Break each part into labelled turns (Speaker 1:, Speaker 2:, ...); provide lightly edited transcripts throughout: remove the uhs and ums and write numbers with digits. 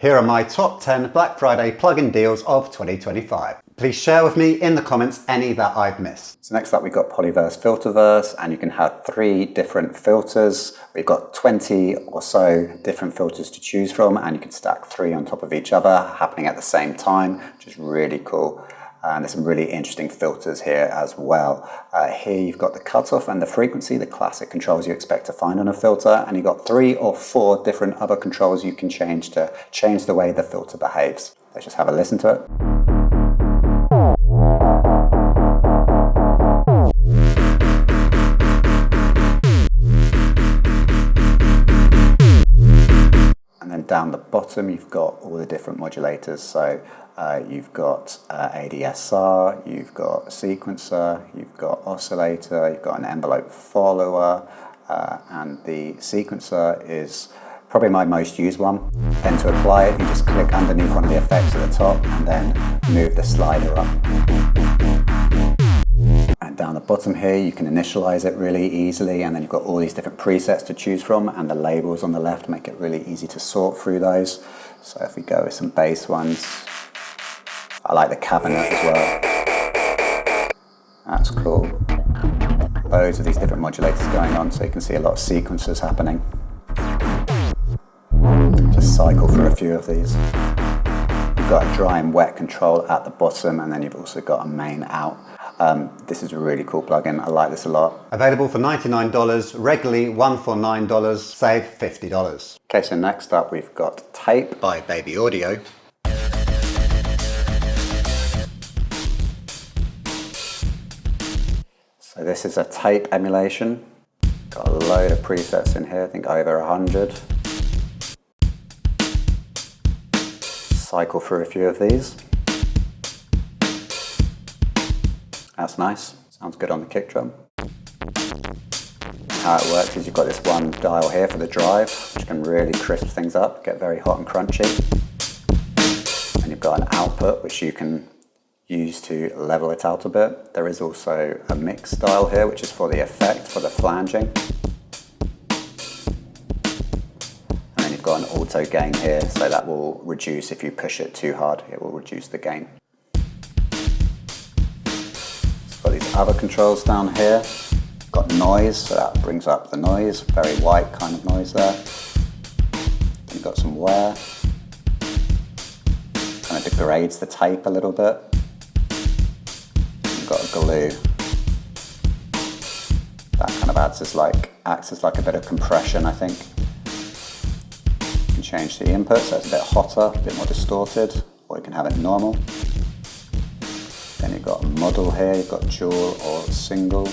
Speaker 1: Here are my top 10 Black Friday plugin deals of 2025. Please share with me in the comments any that I've missed. So next up we've got Polyverse Filterverse, and you can have 3 different filters. We've got 20 or so different filters to choose from, and you can stack 3 on top of each other happening at the same time, which is really cool. And there's some really interesting filters here as well. Here you've got the cutoff and the frequency, the classic controls you expect to find on a filter, and you've got 3 or 4 different other controls you can change to change the way the filter behaves. Let's just have a listen to it. And then down the bottom you've got all the different modulators. So you've got ADSR, you've got sequencer, you've got oscillator, you've got an envelope follower, and the sequencer is probably my most used one. Then to apply it, you just click underneath one of the effects at the top and then move the slider up. And down the bottom here, you can initialize it really easily, and then you've got all these different presets to choose from, and the labels on the left make it really easy to sort through those. So if we go with some bass ones, I like the cabinet as well. That's cool. Loads of these different modulators going on, so you can see a lot of sequences happening. Just cycle through a few of these. You've got a dry and wet control at the bottom, and then you've also got a main out. This is a really cool plugin. I like this a lot. Available for $99, regularly $149, save $50. Okay, so next up we've got Tape by Baby Audio. So this is a tape emulation. Got a load of presets in here, I think over 100. Cycle through a few of these. That's nice, sounds good on the kick drum. How it works is you've got this one dial here for the drive, which can really crisp things up, get very hot and crunchy. And you've got an output which you can use to level it out a bit. There is also a mix dial here, which is for the effect, for the flanging. And then you've got an auto gain here, so that will reduce if you push it too hard, it will reduce the gain. Got these other controls down here. Got noise, so that brings up the noise, very white kind of noise there. You've got some wear, kind of degrades the tape a little bit. You've got a glue. That kind of acts as like a bit of compression, I think. You can change the input, so it's a bit hotter, a bit more distorted, or you can have it normal. Then you've got a model here, you've got dual or single.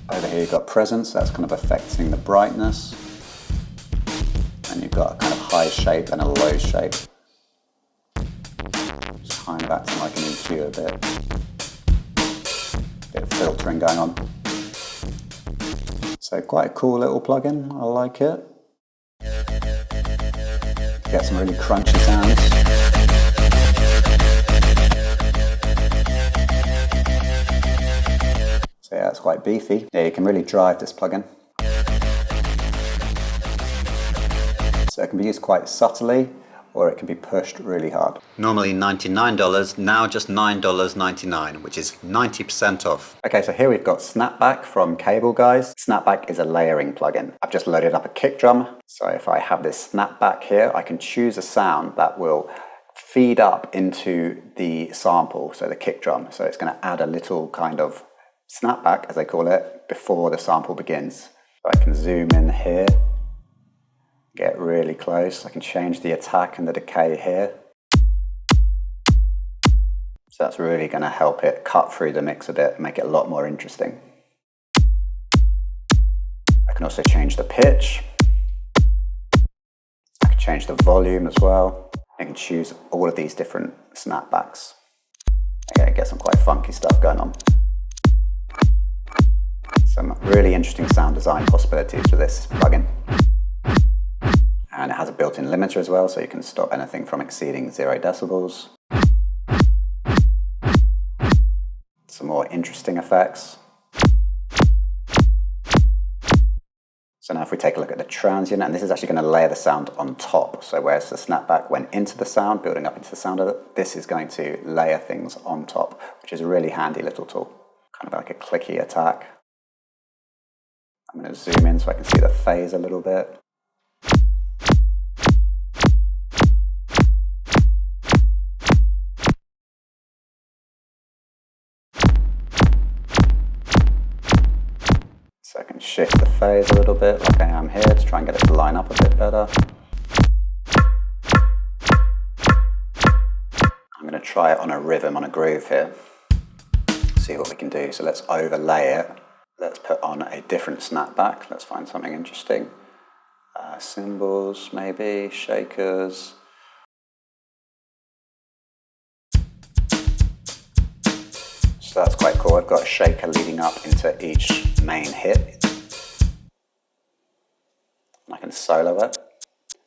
Speaker 1: Over here you've got presence, that's kind of affecting the brightness. And you've got a kind of high shape and a low shape. It's kind of acting like an EQ a bit of filtering going on. So quite a cool little plugin, I like it. Get some really crunchy sounds. So yeah, it's quite beefy. Yeah, you can really drive this plugin. So it can be used quite subtly, or it can be pushed really hard. Normally $99, now just $9.99, which is 90% off. Okay, so here we've got Snapback from Cable Guys. Snapback is a layering plugin. I've just loaded up a kick drum. So if I have this Snapback here, I can choose a sound that will feed up into the sample, so the kick drum. So it's going to add a little kind of snapback, as they call it, before the sample begins. So I can zoom in here. Get really close. I can change the attack and the decay here. So that's really going to help it cut through the mix a bit and make it a lot more interesting. I can also change the pitch. I can change the volume as well. I can choose all of these different snapbacks. Okay, get some quite funky stuff going on. Some really interesting sound design possibilities for this plugin. And it has a built-in limiter as well, so you can stop anything from exceeding 0 decibels. Some more interesting effects. So now if we take a look at the transient, and this is actually going to layer the sound on top. So whereas the snapback went into the sound, building up into the sound of it, this is going to layer things on top, which is a really handy little tool. Kind of like a clicky attack. I'm going to zoom in so I can see the phase a little bit. So I can shift the phase a little bit like I am here to try and get it to line up a bit better. I'm going to try it on a rhythm, on a groove here. See what we can do. So let's overlay it. Let's put on a different snapback. Let's find something interesting. Cymbals, maybe, shakers. So that's quite cool. I've got a shaker leading up into each main hit. I can solo it.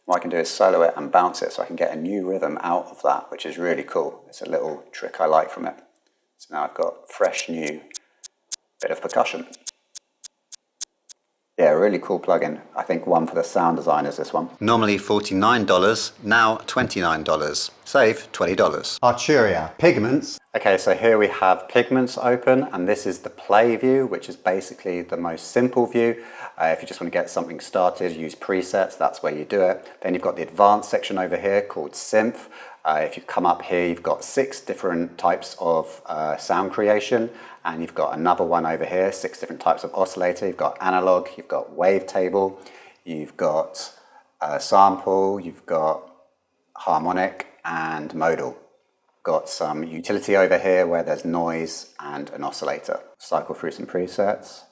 Speaker 1: What I can do is solo it and bounce it so I can get a new rhythm out of that, which is really cool. It's a little trick I like from it. So now I've got fresh new bit of percussion. Yeah, really cool plugin. I think one for the sound designers, this one. Normally $49, now $29. Save $20. Arturia, Pigments. Okay, so here we have Pigments open, and this is the play view, which is basically the most simple view. If you just want to get something started, use presets, that's where you do it. Then you've got the advanced section over here called Synth. If you come up here, you've got 6 different types of sound creation, and you've got another one over here, 6 different types of oscillator. You've got analog, you've got wavetable, you've got sample, you've got harmonic and modal. Got some utility over here where there's noise and an oscillator. Cycle through some presets.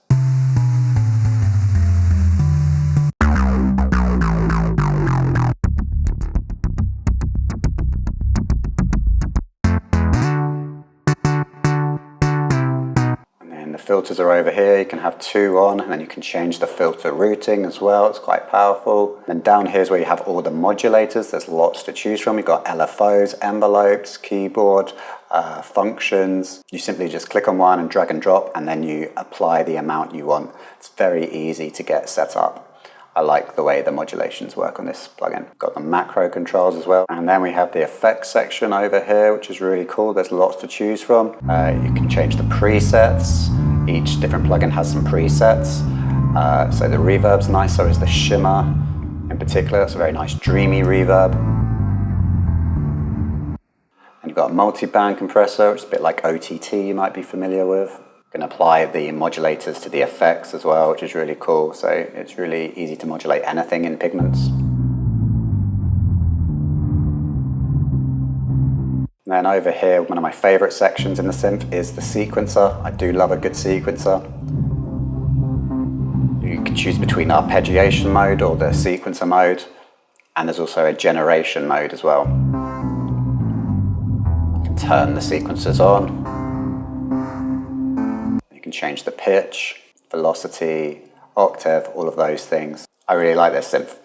Speaker 1: Filters are over here. You can have 2 on, and then you can change the filter routing as well. It's quite powerful. Then down here is where you have all the modulators. There's lots to choose from. You've got LFOs, envelopes, keyboard, functions. You simply just click on one and drag and drop, and then you apply the amount you want. It's very easy to get set up. I like the way the modulations work on this plugin. Got the macro controls as well. And then we have the effects section over here, which is really cool. There's lots to choose from. You can change the presets. Each different plugin has some presets. So the reverb's nice, so is the shimmer in particular. It's a very nice dreamy reverb. And you've got a multi-band compressor, which is a bit like OTT you might be familiar with. You can apply the modulators to the effects as well, which is really cool. So it's really easy to modulate anything in Pigments. And then over here, one of my favorite sections in the synth is the sequencer. I do love a good sequencer. You can choose between arpeggiation mode or the sequencer mode. And there's also a generation mode as well. You can turn the sequencers on. You can change the pitch, velocity, octave, all of those things. I really like this synth.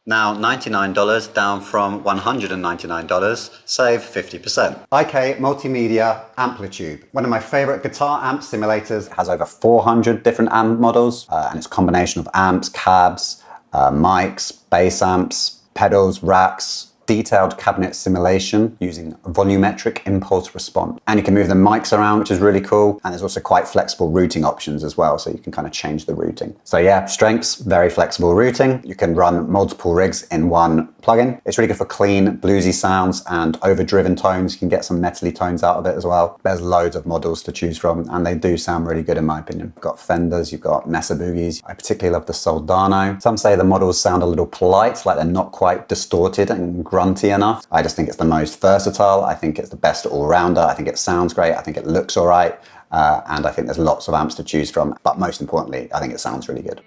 Speaker 1: Now $99 down from $199, save 50%. IK Multimedia Amplitube, one of my favorite guitar amp simulators. It has over 400 different amp models, and it's a combination of amps, cabs, mics, bass amps, pedals, racks, detailed cabinet simulation using volumetric impulse response. And you can move the mics around, which is really cool. And there's also quite flexible routing options as well, so you can kind of change the routing. So yeah, strengths, very flexible routing. You can run multiple rigs in one plugin. It's really good for clean, bluesy sounds and overdriven tones. You can get some metally tones out of it as well. There's loads of models to choose from, and they do sound really good in my opinion. You've got Fenders, you've got Mesa Boogies. I particularly love the Soldano. Some say the models sound a little polite, like they're not quite distorted and grunty enough. I just think it's the most versatile. I think it's the best all-rounder. I think it sounds great. I think it looks all right. And I think there's lots of amps to choose from. But most importantly, I think it sounds really good.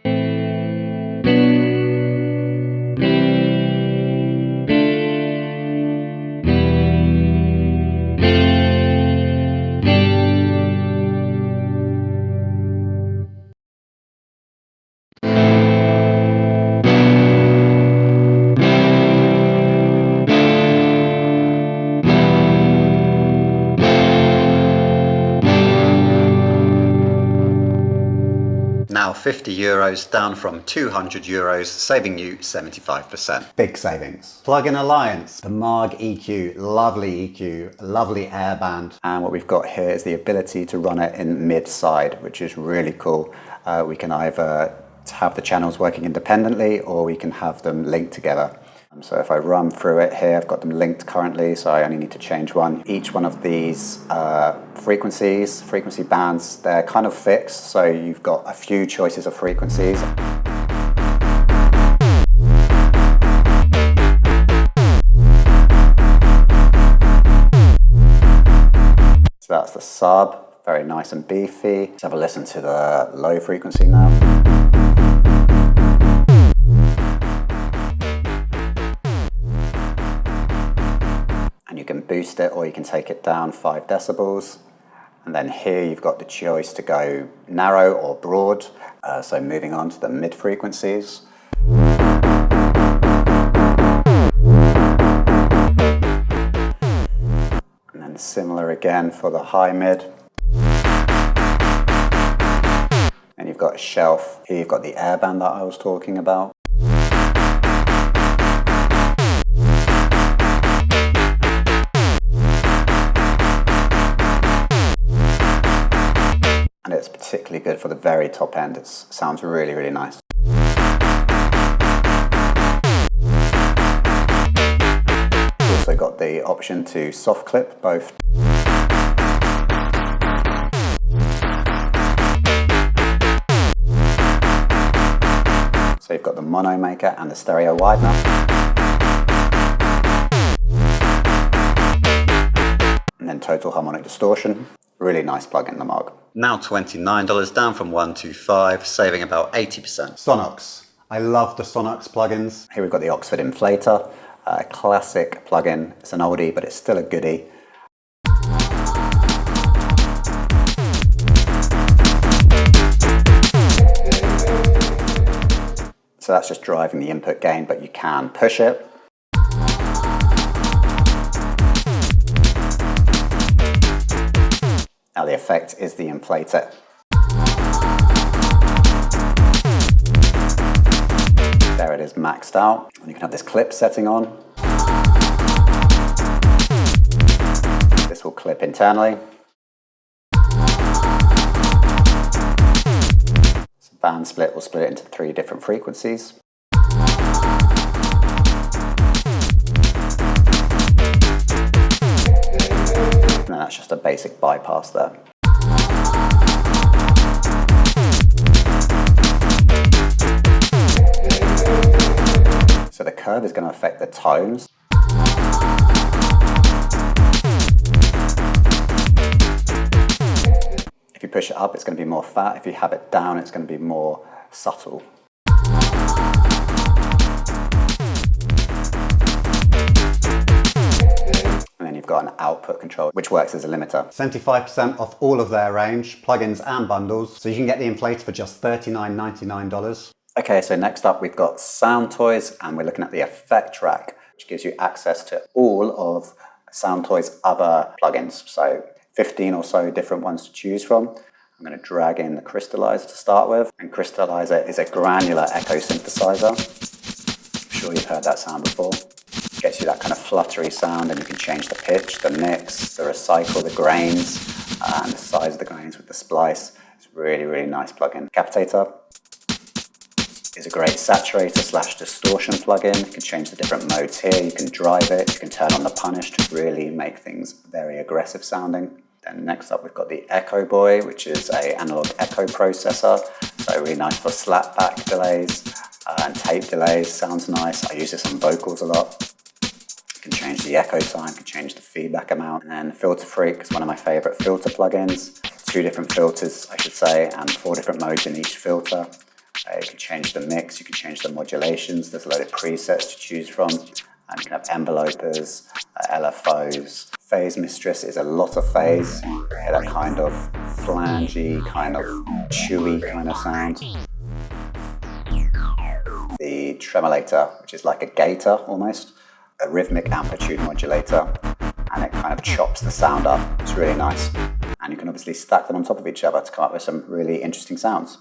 Speaker 1: Now 50 euros, down from 200 euros, saving you 75%. Big savings. Plug-in Alliance, the Maag EQ, lovely airband. And what we've got here is the ability to run it in mid-side, which is really cool. We can either have the channels working independently or we can have them linked together. So if I run through it here, I've got them linked currently, so I only need to change one. Each one of these frequency bands, they're kind of fixed, so you've got a few choices of frequencies. So that's the sub, very nice and beefy. Let's have a listen to the low frequency now. You can boost it or you can take it down 5 decibels. And then here you've got the choice to go narrow or broad. So moving on to the mid frequencies. And then similar again for the high mid. And you've got a shelf. Here you've got the airband that I was talking about. And it's particularly good for the very top end. It sounds really, really nice. Also got the option to soft clip both. So you've got the mono maker and the stereo widener. And then total harmonic distortion. Really nice plug-in, the Maag. Now $29, down from $125, saving about 80%. Sonox. I love the Sonox plugins. Here we've got the Oxford Inflator, a classic plugin. It's an oldie, but it's still a goodie. So that's just driving the input gain, but you can push it. Now the effect is the inflator. There it is maxed out. And you can have this clip setting on. This will clip internally. So band split will split it into 3 different frequencies. And that's just a basic bypass there. So the curve is going to affect the tones. If you push it up, it's going to be more fat. If you have it down, it's going to be more subtle. You've got an output control, which works as a limiter. 75% off all of their range, plugins and bundles. So you can get the inflator for just $39.99. Okay, so next up we've got Soundtoys, and we're looking at the Effect Rack, which gives you access to all of Soundtoys' other plugins. So 15 or so different ones to choose from. I'm going to drag in the Crystallizer to start with. And Crystallizer is a granular echo synthesizer. I'm sure you've heard that sound before. Gets you that kind of fluttery sound, and you can change the pitch, the mix, the recycle, the grains, and the size of the grains with the splice. It's really, really nice plugin. Captator is a great saturator slash distortion plugin. You can change the different modes here. You can drive it. You can turn on the punish to really make things very aggressive sounding. Then next up we've got the Echo Boy, which is an analog echo processor. So really nice for slapback delays and tape delays. Sounds nice. I use this on vocals a lot. You can change the echo time, you can change the feedback amount. And then Filter Freak is one of my favorite filter plugins. 2 different filters, I should say, and 4 different modes in each filter. You can change the mix, you can change the modulations. There's a load of presets to choose from. And you can have envelopers, LFOs. Phase Mistress is a lot of phase. You hear that kind of flangey, kind of chewy kind of sound. The Tremolator, which is like a gator almost. A rhythmic amplitude modulator, and it kind of chops the sound up. It's really nice. And you can obviously stack them on top of each other to come up with some really interesting sounds.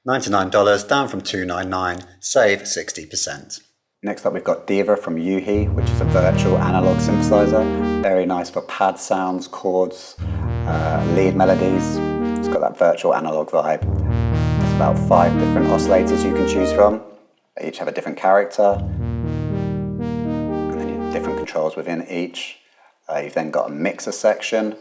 Speaker 1: $99 down from $299, save 60%. Next up we've got Diva from Yuhi, which is a virtual analog synthesizer. Very nice for pad sounds, chords, lead melodies. It's got that virtual analog vibe. There's about 5 different oscillators you can choose from. They each have a different character. And then you have different controls within each. You've then got a mixer section.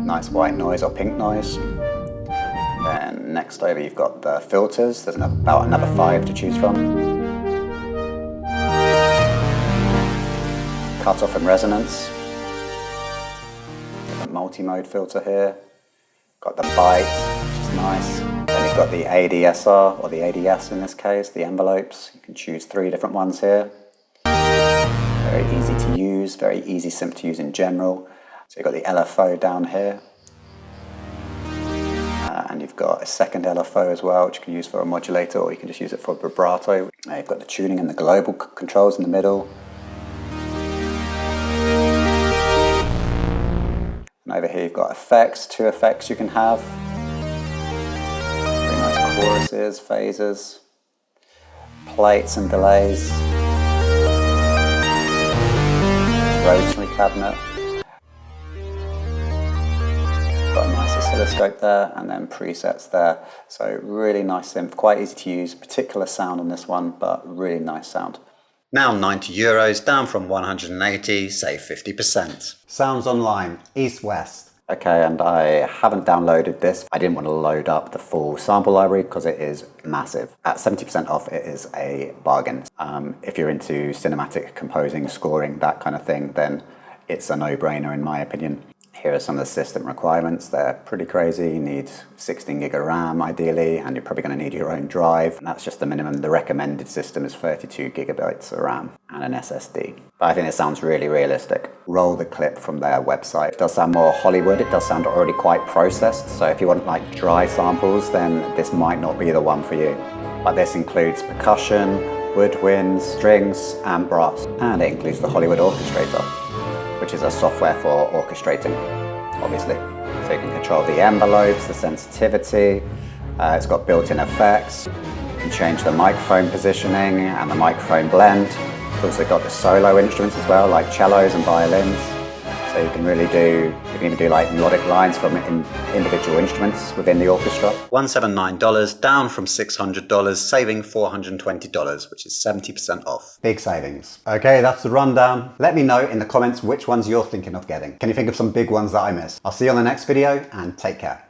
Speaker 1: Nice white noise or pink noise. Then next over you've got the filters. There's about another 5 to choose from. Cutoff and resonance. Got the multi-mode filter here. Got the bite, which is nice. Then you've got the ADSR, or the ADS in this case, the envelopes. You can choose 3 different ones here. Very easy to use, very easy synth to use in general. So you've got the LFO down here. And you've got a second LFO as well, which you can use for a modulator, or you can just use it for vibrato. You've got the tuning and the global controls in the middle. And over here you've got effects, 2 effects you can have. Very nice choruses, phases, plates and delays. Rotary cabinet. Got a nice oscilloscope there, and then presets there. So really nice synth, quite easy to use, particular sound on this one, but really nice sound. Now €90, down from 180, save 50%. Sounds Online, East West. Okay, and I haven't downloaded this. I didn't want to load up the full sample library because it is massive. At 70% off, it is a bargain. If you're into cinematic composing, scoring, that kind of thing, then it's a no-brainer in my opinion. Here are some of the system requirements. They're pretty crazy. You need 16 gig of RAM ideally, and you're probably going to need your own drive. And that's just the minimum. The recommended system is 32 gigabytes of RAM and an SSD. But I think it sounds really realistic. Roll the clip from their website. It does sound more Hollywood. It does sound already quite processed. So if you want like dry samples, then this might not be the one for you. But this includes percussion, woodwinds, strings, and brass. And it includes the Hollywood Orchestrator, which is a software for orchestrating, obviously. So you can control the envelopes, the sensitivity, it's got built-in effects. You can change the microphone positioning and the microphone blend. It's also got the solo instruments as well, like cellos and violins. So you can really do, you can even do like melodic lines from individual instruments within the orchestra. $179, down from $600, saving $420, which is 70% off. Big savings. Okay, that's the rundown. Let me know in the comments which ones you're thinking of getting. Can you think of some big ones that I missed? I'll see you on the next video, and take care.